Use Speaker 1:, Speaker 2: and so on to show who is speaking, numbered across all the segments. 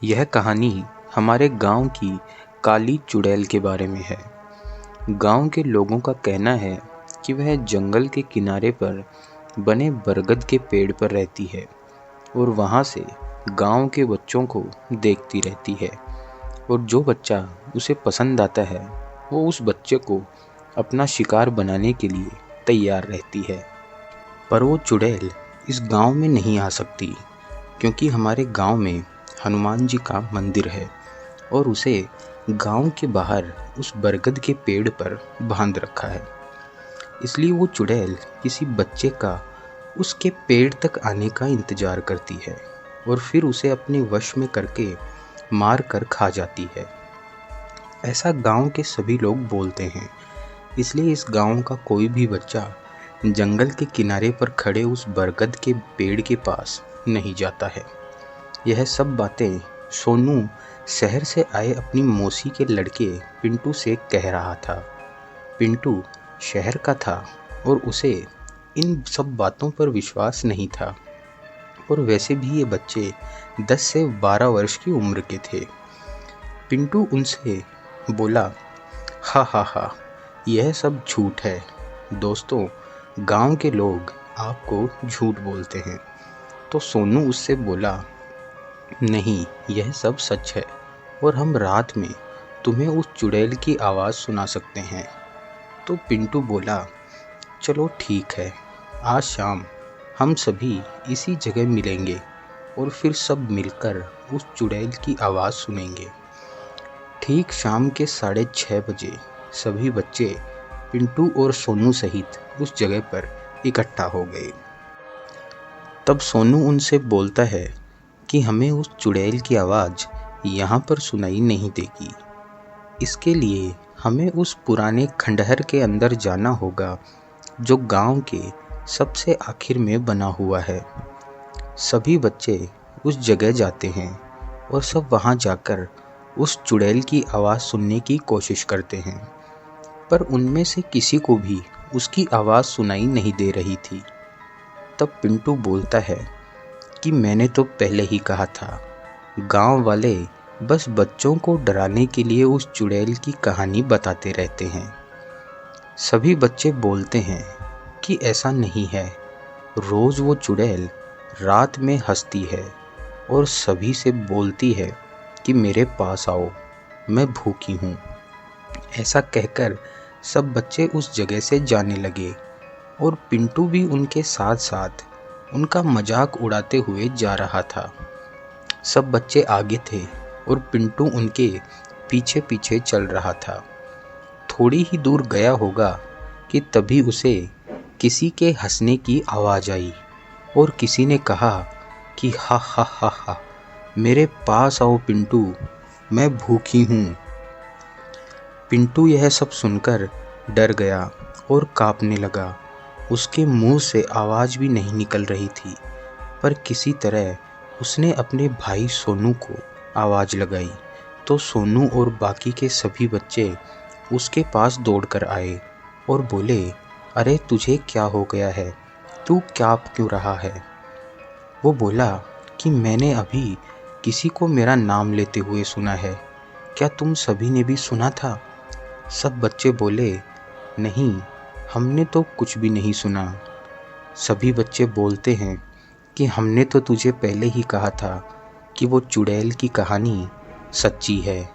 Speaker 1: यह कहानी हमारे गांव की काली चुड़ैल के बारे में है। गांव के लोगों का कहना है कि वह जंगल के किनारे पर बने बरगद के पेड़ पर रहती है और वहां से गांव के बच्चों को देखती रहती है, और जो बच्चा उसे पसंद आता है वो उस बच्चे को अपना शिकार बनाने के लिए तैयार रहती है। पर वो चुड़ैल इस गांव में नहीं आ सकती, क्योंकि हमारे गांव में हनुमान जी का मंदिर है और उसे गांव के बाहर उस बरगद के पेड़ पर बांध रखा है। इसलिए वो चुड़ैल किसी बच्चे का उसके पेड़ तक आने का इंतजार करती है और फिर उसे अपने वश में करके मार कर खा जाती है। ऐसा गांव के सभी लोग बोलते हैं। इसलिए इस गांव का कोई भी बच्चा जंगल के किनारे पर खड़े उस बरगद के पेड़ के पास नहीं जाता है। यह सब बातें सोनू शहर से आए अपनी मौसी के लड़के पिंटू से कह रहा था। पिंटू शहर का था और उसे इन सब बातों पर विश्वास नहीं था, और वैसे भी ये बच्चे 10 से 12 वर्ष की उम्र के थे। पिंटू उनसे बोला, हा हा हा, यह सब झूठ है दोस्तों, गांव के लोग आपको झूठ बोलते हैं। तो सोनू उससे बोला, नहीं, यह सब सच है और हम रात में तुम्हें उस चुड़ैल की आवाज़ सुना सकते हैं। तो पिंटू बोला, चलो ठीक है, आज शाम हम सभी इसी जगह मिलेंगे और फिर सब मिलकर उस चुड़ैल की आवाज़ सुनेंगे। ठीक शाम के 6:30 बजे सभी बच्चे पिंटू और सोनू सहित उस जगह पर इकट्ठा हो गए। तब सोनू उनसे बोलता है कि हमें उस चुड़ैल की आवाज़ यहाँ पर सुनाई नहीं देगी। इसके लिए हमें उस पुराने खंडहर के अंदर जाना होगा जो गांव के सबसे आखिर में बना हुआ है। सभी बच्चे उस जगह जाते हैं और सब वहाँ जाकर उस चुड़ैल की आवाज़ सुनने की कोशिश करते हैं, पर उनमें से किसी को भी उसकी आवाज़ सुनाई नहीं दे रही थी। तब पिंटू बोलता है कि मैंने तो पहले ही कहा था, गांव वाले बस बच्चों को डराने के लिए उस चुड़ैल की कहानी बताते रहते हैं। सभी बच्चे बोलते हैं कि ऐसा नहीं है, रोज़ वो चुड़ैल रात में हंसती है और सभी से बोलती है कि मेरे पास आओ, मैं भूखी हूँ। ऐसा कहकर सब बच्चे उस जगह से जाने लगे और पिंटू भी उनके साथ साथ उनका मजाक उड़ाते हुए जा रहा था। सब बच्चे आगे थे और पिंटू उनके पीछे पीछे चल रहा था। थोड़ी ही दूर गया होगा कि तभी उसे किसी के हंसने की आवाज़ आई और किसी ने कहा कि हा हा हा हा, मेरे पास आओ पिंटू, मैं भूखी हूँ। पिंटू यह सब सुनकर डर गया और कांपने लगा। उसके मुंह से आवाज़ भी नहीं निकल रही थी, पर किसी तरह उसने अपने भाई सोनू को आवाज़ लगाई तो सोनू और बाकी के सभी बच्चे उसके पास दौड़कर आए और बोले, अरे तुझे क्या हो गया है, तू काँप क्यों रहा है? वो बोला कि मैंने अभी किसी को मेरा नाम लेते हुए सुना है, क्या तुम सभी ने भी सुना था? सब बच्चे बोले, नहीं, हमने तो कुछ भी नहीं सुना। सभी बच्चे बोलते हैं कि हमने तो तुझे पहले ही कहा था कि वो चुड़ैल की कहानी सच्ची है।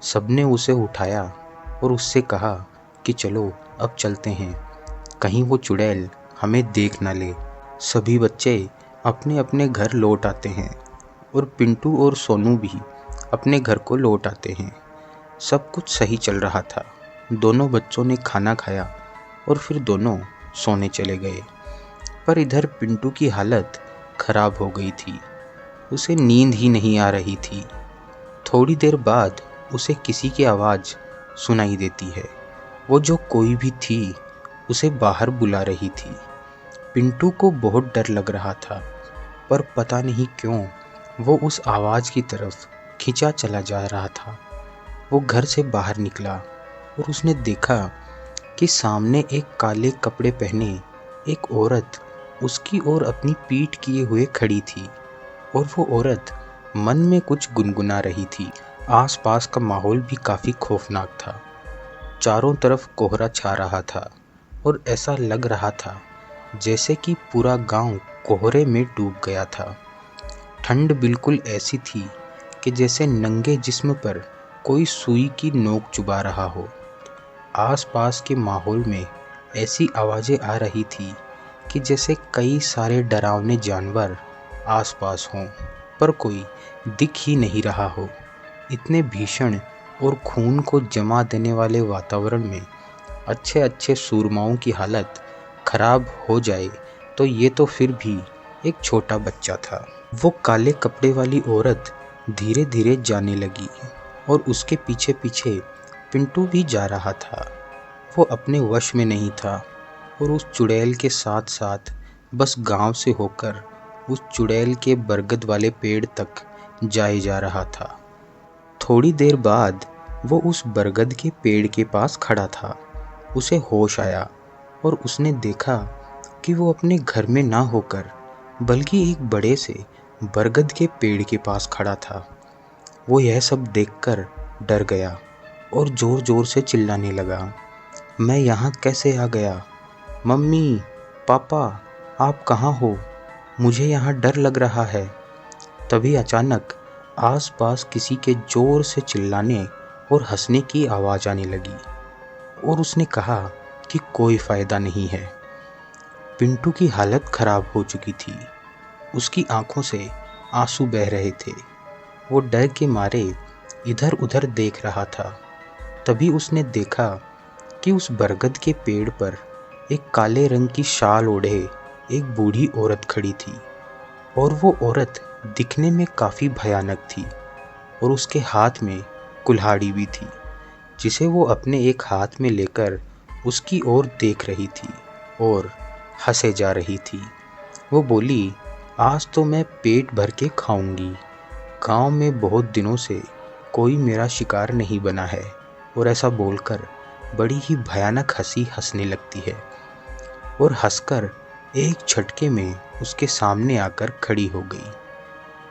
Speaker 1: सबने उसे उठाया और उससे कहा कि चलो अब चलते हैं, कहीं वो चुड़ैल हमें देख ना ले। सभी बच्चे अपने अपने घर लौट आते हैं और पिंटू और सोनू भी अपने घर को लौट आते हैं। सब कुछ सही चल रहा था। दोनों बच्चों ने खाना खाया और फिर दोनों सोने चले गए। पर इधर पिंटू की हालत खराब हो गई थी, उसे नींद ही नहीं आ रही थी। थोड़ी देर बाद उसे किसी की आवाज़ सुनाई देती है। वो जो कोई भी थी उसे बाहर बुला रही थी। पिंटू को बहुत डर लग रहा था, पर पता नहीं क्यों वो उस आवाज़ की तरफ खिंचा चला जा रहा था। वो घर से बाहर निकला और उसने देखा कि सामने एक काले कपड़े पहने एक औरत उसकी ओर अपनी पीठ किए हुए खड़ी थी, और वो औरत मन में कुछ गुनगुना रही थी। आसपास का माहौल भी काफ़ी खौफनाक था। चारों तरफ कोहरा छा रहा था और ऐसा लग रहा था जैसे कि पूरा गांव कोहरे में डूब गया था। ठंड बिल्कुल ऐसी थी कि जैसे नंगे जिस्म पर कोई सुई की नोक चुभा रहा हो। आसपास के माहौल में ऐसी आवाज़ें आ रही थी कि जैसे कई सारे डरावने जानवर आसपास हों, पर कोई दिख ही नहीं रहा हो। इतने भीषण और खून को जमा देने वाले वातावरण में अच्छे अच्छे सूरमाओं की हालत खराब हो जाए तो ये तो फिर भी एक छोटा बच्चा था। वो काले कपड़े वाली औरत धीरे धीरे जाने लगी और उसके पीछे पीछे पिंटू भी जा रहा था। वो अपने वश में नहीं था और उस चुड़ैल के साथ साथ बस गांव से होकर उस चुड़ैल के बरगद वाले पेड़ तक जाए जा रहा था। थोड़ी देर बाद वो उस बरगद के पेड़ के पास खड़ा था। उसे होश आया और उसने देखा कि वो अपने घर में ना होकर बल्कि एक बड़े से बरगद के पेड़ के पास खड़ा था। वो यह सब देखकर डर गया और ज़ोर ज़ोर से चिल्लाने लगा, मैं यहाँ कैसे आ गया? मम्मी, पापा, आप कहाँ हो? मुझे यहाँ डर लग रहा है। तभी अचानक आसपास किसी के ज़ोर से चिल्लाने और हंसने की आवाज़ आने लगी और उसने कहा कि कोई फ़ायदा नहीं है। पिंटू की हालत ख़राब हो चुकी थी। उसकी आंखों से आंसू बह रहे थे। वो डर के मारे इधर उधर देख रहा था। तभी उसने देखा कि उस बरगद के पेड़ पर एक काले रंग की शाल ओढ़े एक बूढ़ी औरत खड़ी थी और वो औरत दिखने में काफ़ी भयानक थी और उसके हाथ में कुल्हाड़ी भी थी जिसे वो अपने एक हाथ में लेकर उसकी ओर देख रही थी और हंसे जा रही थी। वो बोली, आज तो मैं पेट भर के खाऊंगी। गांव में बहुत दिनों से कोई मेरा शिकार नहीं बना है। और ऐसा बोलकर बड़ी ही भयानक हंसी हंसने लगती है और हंसकर एक झटके में उसके सामने आकर खड़ी हो गई।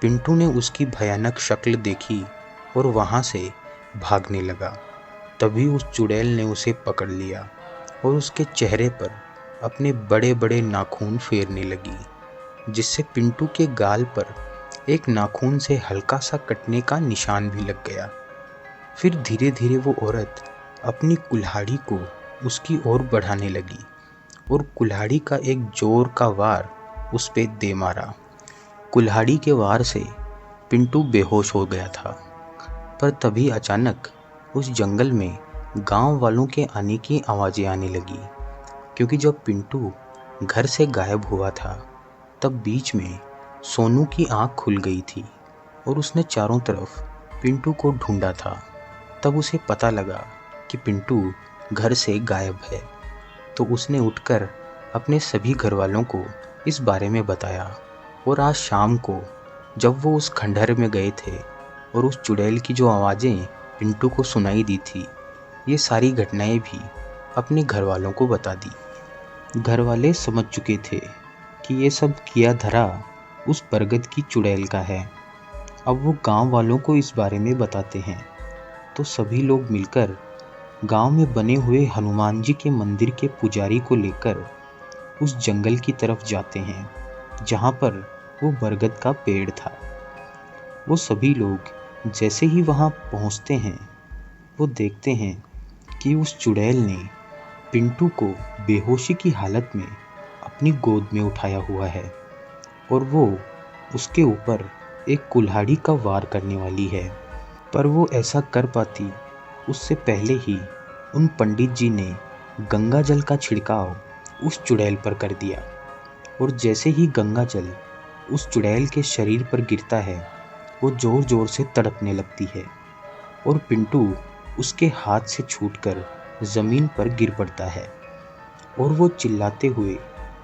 Speaker 1: पिंटू ने उसकी भयानक शक्ल देखी और वहाँ से भागने लगा। तभी उस चुड़ैल ने उसे पकड़ लिया और उसके चेहरे पर अपने बड़े बड़े नाखून फेरने लगी, जिससे पिंटू के गाल पर एक नाखून से हल्का सा कटने का निशान भी लग गया। फिर धीरे धीरे वो औरत अपनी कुल्हाड़ी को उसकी ओर बढ़ाने लगी और कुल्हाड़ी का एक जोर का वार उस पे दे मारा। कुल्हाड़ी के वार से पिंटू बेहोश हो गया था। पर तभी अचानक उस जंगल में गांव वालों के आने की आवाज़ें आने लगी, क्योंकि जब पिंटू घर से गायब हुआ था तब बीच में सोनू की आंख खुल गई थी और उसने चारों तरफ पिंटू को ढूंढा था। तब उसे पता लगा कि पिंटू घर से गायब है, तो उसने उठकर अपने सभी घर वालों को इस बारे में बताया। और आज शाम को जब वो उस खंडहर में गए थे और उस चुड़ैल की जो आवाज़ें पिंटू को सुनाई दी थी, ये सारी घटनाएं भी अपने घर वालों को बता दी। घर वाले समझ चुके थे कि ये सब किया धरा उस बरगद की चुड़ैल का है। अब वो गांव वालों को इस बारे में बताते हैं, तो सभी लोग मिलकर गांव में बने हुए हनुमान जी के मंदिर के पुजारी को लेकर उस जंगल की तरफ जाते हैं जहां पर वो बरगद का पेड़ था। वो सभी लोग जैसे ही वहां पहुंचते हैं, वो देखते हैं कि उस चुड़ैल ने पिंटू को बेहोशी की हालत में अपनी गोद में उठाया हुआ है और वो उसके ऊपर एक कुल्हाड़ी का वार करने वाली है। पर वो ऐसा कर पाती उससे पहले ही उन पंडित जी ने गंगा जल का छिड़काव उस चुड़ैल पर कर दिया और जैसे ही गंगा जल उस चुड़ैल के शरीर पर गिरता है, वो ज़ोर ज़ोर से तड़पने लगती है और पिंटू उसके हाथ से छूटकर ज़मीन पर गिर पड़ता है और वो चिल्लाते हुए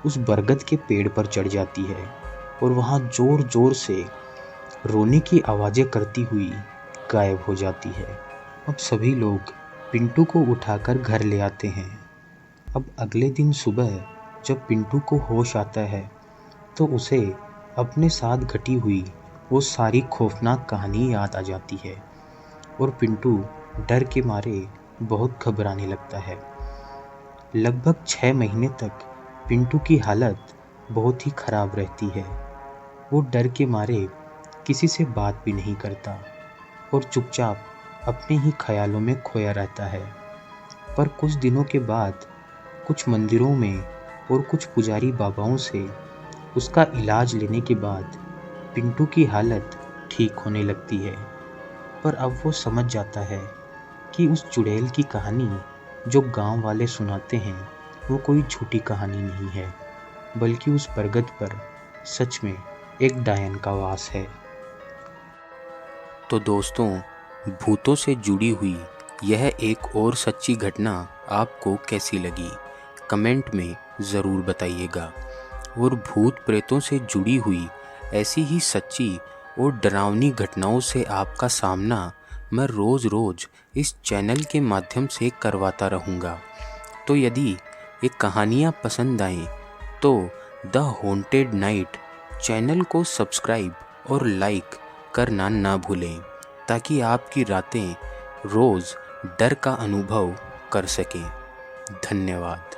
Speaker 1: उस बरगद के पेड़ पर चढ़ जाती है और वहाँ ज़ोर ज़ोर से रोने की आवाज़ें करती हुई गायब हो जाती है। अब सभी लोग पिंटू को उठाकर घर ले आते हैं। अब अगले दिन सुबह जब पिंटू को होश आता है तो उसे अपने साथ घटी हुई वो सारी खौफनाक कहानी याद आ जाती है और पिंटू डर के मारे बहुत घबराने लगता है। लगभग 6 महीने तक पिंटू की हालत बहुत ही खराब रहती है। वो डर के मारे किसी से बात भी नहीं करता और चुपचाप अपने ही ख्यालों में खोया रहता है। पर कुछ दिनों के बाद कुछ मंदिरों में और कुछ पुजारी बाबाओं से उसका इलाज लेने के बाद पिंटू की हालत ठीक होने लगती है। पर अब वो समझ जाता है कि उस चुड़ैल की कहानी जो गांव वाले सुनाते हैं वो कोई झूठी कहानी नहीं है, बल्कि उस बरगद पर सच में एक डायन का वास है। तो दोस्तों, भूतों से जुड़ी हुई यह एक और सच्ची घटना आपको कैसी लगी, कमेंट में ज़रूर बताइएगा। और भूत प्रेतों से जुड़ी हुई ऐसी ही सच्ची और डरावनी घटनाओं से आपका सामना मैं रोज़ रोज़ इस चैनल के माध्यम से करवाता रहूँगा। तो यदि ये कहानियाँ पसंद आएँ तो द हॉन्टेड नाइट चैनल को सब्सक्राइब और लाइक करना ना भूलें, ताकि आपकी रातें रोज़ डर का अनुभव कर सकें। धन्यवाद।